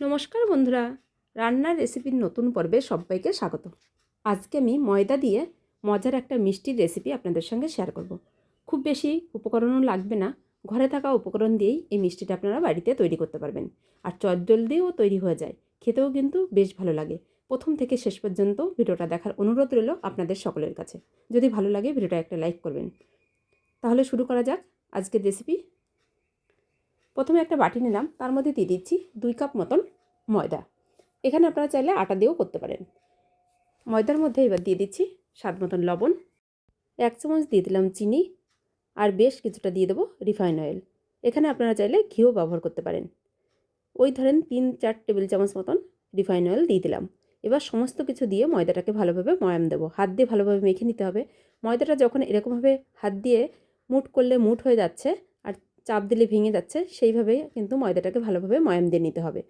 নমস্কার বন্ধুরা, রান্নার রেসিপির নতুন পর্বে সবাইকে স্বাগত। আজকে আমি ময়দা দিয়ে মজার একটা মিষ্টির রেসিপি আপনাদের সঙ্গে শেয়ার করব। খুব বেশি উপকরণও লাগবে না, ঘরে থাকা উপকরণ দিয়েই এই মিষ্টিটা আপনারা বাড়িতে তৈরি করতে পারবেন। আর চটজলদিও তৈরি হয়ে যায়, খেতেও কিন্তু বেশ ভালো লাগে। প্রথম থেকে শেষ পর্যন্ত ভিডিওটা দেখার অনুরোধ রইল আপনাদের সকলের কাছে। যদি ভালো লাগে ভিডিওটা একটা লাইক করবেন। তাহলে শুরু করা যাক আজকের রেসিপি। প্রথমে একটা বাটি নিলাম, তার মধ্যে দিয়ে দিচ্ছি 2 কাপ মতন ময়দা। এখানে আপনারা চাইলে আটা দিয়েও করতে পারেন। ময়দার মধ্যে এবার দিয়ে দিচ্ছি স্বাদ মতন লবণ, 1 চামচ দিয়ে দিলাম চিনি, আর বেশ কিছুটা দিয়ে দেবো রিফাইন অয়েল। এখানে আপনারা চাইলে ঘিও ব্যবহার করতে পারেন। ওই ধরেন 3-4 টেবিল চামচ মতন রিফাইন অয়েল দিয়ে দিলাম। এবার সমস্ত কিছু দিয়ে ময়দাটাকে ভালোভাবে ময়াম দেবো। হাত দিয়ে ভালোভাবে মেখে নিতে হবে। ময়দাটা যখন এরকমভাবে হাত দিয়ে মুঠ করলে মুঠ হয়ে যাচ্ছে আর চাপ দিলে ভেঙে যাচ্ছে, সেইভাবেই কিন্তু ময়দাটাকে ভালোভাবে ময়াম দিয়ে নিতে হবে।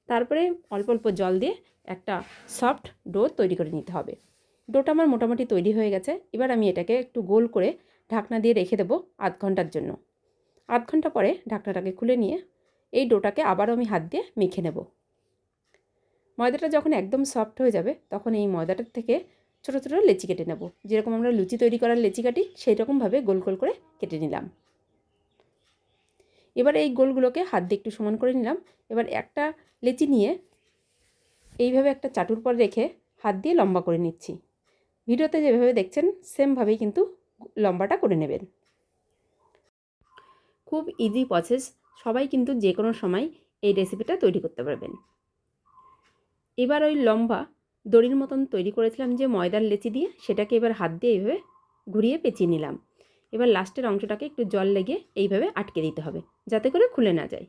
তারপরে অল্প অল্প জল দিয়ে একটা সফট ডো তৈরি করে নিতে হবে। ডোটা আমার মোটামুটি তৈরি হয়ে গেছে। এবার আমি এটাকে একটু গোল করে ঢাকনা দিয়ে রেখে দেবো আধ ঘন্টার জন্য। আধ ঘন্টা পরে ঢাকনাটাকে খুলে নিয়ে এই ডোটাকে আবারও আমি হাত দিয়ে মেখে নেব। ময়দাটা যখন একদম সফট হয়ে যাবে তখন এই ময়দাটার থেকে ছোটো ছোটো লেচি কেটে নেব। যেরকম আমরা লুচি তৈরি করার লেচি কাটি সেই রকমভাবে গোল গোল করে কেটে নিলাম। এবার এই গোলগুলোকে হাত দিয়ে একটু সমান করে নিলাম। এবার একটা লেচি নিয়ে এইভাবে একটা চাটুর পর রেখে হাত দিয়ে লম্বা করে নিচ্ছি। ভিডিওতে যেভাবে দেখছেন সেমভাবেই কিন্তু লম্বাটা করে নেবেন। খুব ইজি প্রসেস, সবাই কিন্তু যে কোনো সময় এই রেসিপিটা তৈরি করতে পারবেন। এবার ওই লম্বা দড়ির মতন তৈরি করেছিলাম যে ময়দার লেচি দিয়ে, সেটাকে এবার হাত দিয়ে এইভাবে ঘুরিয়ে পেঁচিয়ে নিলাম। এবার লাস্টের অংশটাকে একটু জল লেগে এইভাবে আটকে দিতে হবে, যাতে করে খুলে না যায়।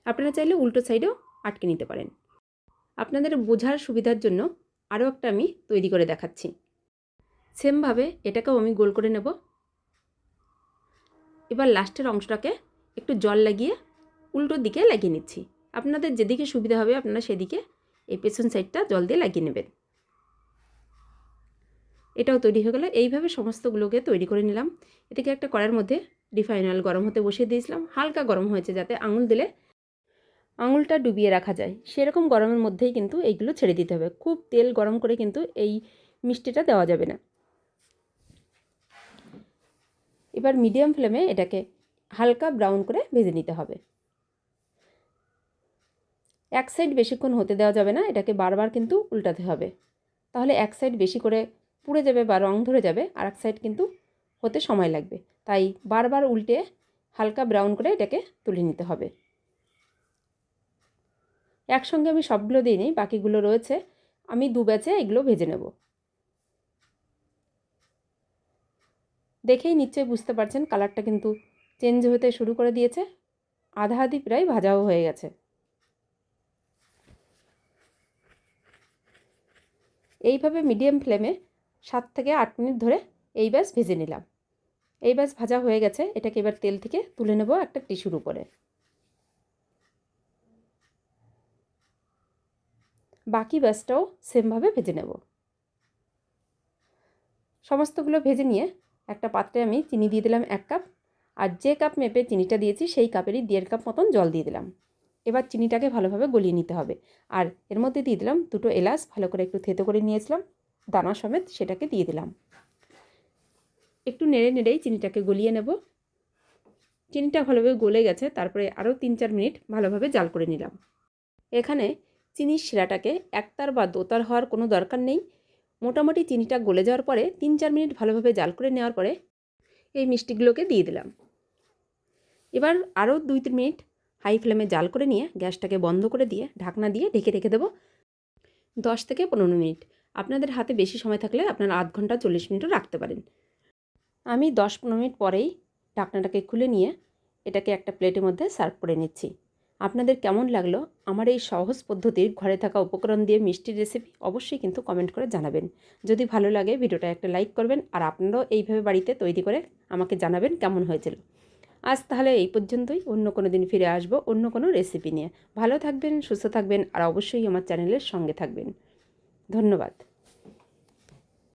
আপনারা চাইলে উল্টো সাইডেও আটকে নিতে পারেন। আপনাদের বোঝার সুবিধার জন্য আরও একটা আমি তৈরি করে দেখাচ্ছি। সেমভাবে এটাকেও আমি গোল করে নেব। এবার লাস্টের অংশটাকে একটু জল লাগিয়ে উল্টো দিকে লাগিয়ে নিচ্ছি। আপনাদের যেদিকে সুবিধা হবে আপনারা সেদিকে এই পেছন সাইডটা জল দিয়ে লাগিয়ে নেবেন। এটাও তৈরি হয়ে গেল। এইভাবে সমস্তগুলোকে তৈরি করে নিলাম। এটাকে একটা কড়াইয়ের মধ্যে রিফাইন অয়েল গরম হতে বসিয়ে দিয়েছিলাম। হালকা গরম হয়েছে, যাতে আঙুল দিলে আঙুলটা ডুবিয়ে রাখা যায় সেরকম গরমের মধ্যেই কিন্তু এইগুলো ছেড়ে দিতে হবে। খুব তেল গরম করে কিন্তু এই মিষ্টিটা দেওয়া যাবে না। এবার মিডিয়াম ফ্লেমে এটাকে হালকা ব্রাউন করে ভেজে নিতে হবে। এক সাইড বেশিক্ষণ হতে দেওয়া যাবে না, এটাকে বারবার কিন্তু উল্টাতে হবে। তাহলে এক সাইড বেশি করে পুড়ে যাবে বা রং ধরে যাবে, আর এক সাইড কিন্তু হতে সময় লাগবে। তাই বারবার উল্টে হালকা ব্রাউন করে এটাকে তুলে নিতে হবে। একসঙ্গে আমি সবগুলো দিই নি, বাকিগুলো রয়েছে, আমি 2 ব্যাচে এগুলো ভেজে নেব। দেখেই নিশ্চয়ই বুঝতে পারছেন কালারটা কিন্তু চেঞ্জ হতে শুরু করে দিয়েছে। আধা আধি প্রায় ভাজাও হয়ে গেছে। এইভাবে মিডিয়াম ফ্লেমে 7 থেকে 8 মিনিট ধরে এই ব্যাচ ভেজে নিলাম। এই ব্যাচ ভাজা হয়ে গেছে। এটাকে এবার তেল থেকে তুলে নেব একটা টিস্যুর উপরে। বাকি ব্যাচটাও সেমভাবে ভেজে নেব। সমস্তগুলো ভেজে নিয়ে একটা পাত্রে আমি চিনি দিয়ে দিলাম 1 কাপ, আর যে কাপ মেপে চিনিটা দিয়েছি সেই কাপেরই 1.5 কাপ মতন জল দিয়ে দিলাম। এবার চিনিটাকে ভালোভাবে গলিয়ে নিতে হবে। আর এর মধ্যে দিয়ে দিলাম 2টো এলাচ, ভালো করে একটু থেতো করে নিয়েছিলাম দানা সমেত, সেটাকে দিয়ে দিলাম। একটু নেড়ে নেড়েই চিনিটাকে গলিয়ে নেব। চিনিটা ভালোভাবে গলে গেছে, তারপরে আরও 3-4 মিনিট ভালোভাবে জাল করে নিলাম। এখানে চিনির শিরাটাকে একতার বা দোতার হওয়ার কোনো দরকার নেই। মোটামুটি চিনিটা গলে যাওয়ার পরে 3-4 মিনিট ভালোভাবে জাল করে নেওয়ার পরে এই মিষ্টিগুলোকে দিয়ে দিলাম। এবার আরও 2-3 মিনিট হাই ফ্লেমে জাল করে নিয়ে গ্যাসটাকে বন্ধ করে দিয়ে ঢাকনা দিয়ে ঢেকে রেখে দেবো 10 থেকে 15 মিনিট। আপনাদের হাতে বেশি সময় থাকলে আপনারা আধ ঘন্টা 40 মিনিটও রাখতে পারেন। আমি 10-15 মিনিট পরেই ঢাকনাটাকে খুলে নিয়ে এটাকে একটা প্লেটের মধ্যে সার্ভ করে নিচ্ছি। আপনাদের কেমন লাগলো আমার এই সহজ পদ্ধতির ঘরে থাকা উপকরণ দিয়ে মিষ্টির রেসিপি অবশ্যই কিন্তু কমেন্ট করে জানাবেন। যদি ভালো লাগে ভিডিওটা একটা লাইক করবেন, আর আপনারাও এইভাবে বাড়িতে তৈরি করে আমাকে জানাবেন কেমন হয়েছিল। আজ তাহলে এই পর্যন্তই। অন্য কোনো দিন ফিরে আসবো অন্য কোনো রেসিপি নিয়ে। ভালো থাকবেন, সুস্থ থাকবেন, আর অবশ্যই আমার চ্যানেলের সঙ্গে থাকবেন। ধন্যবাদ।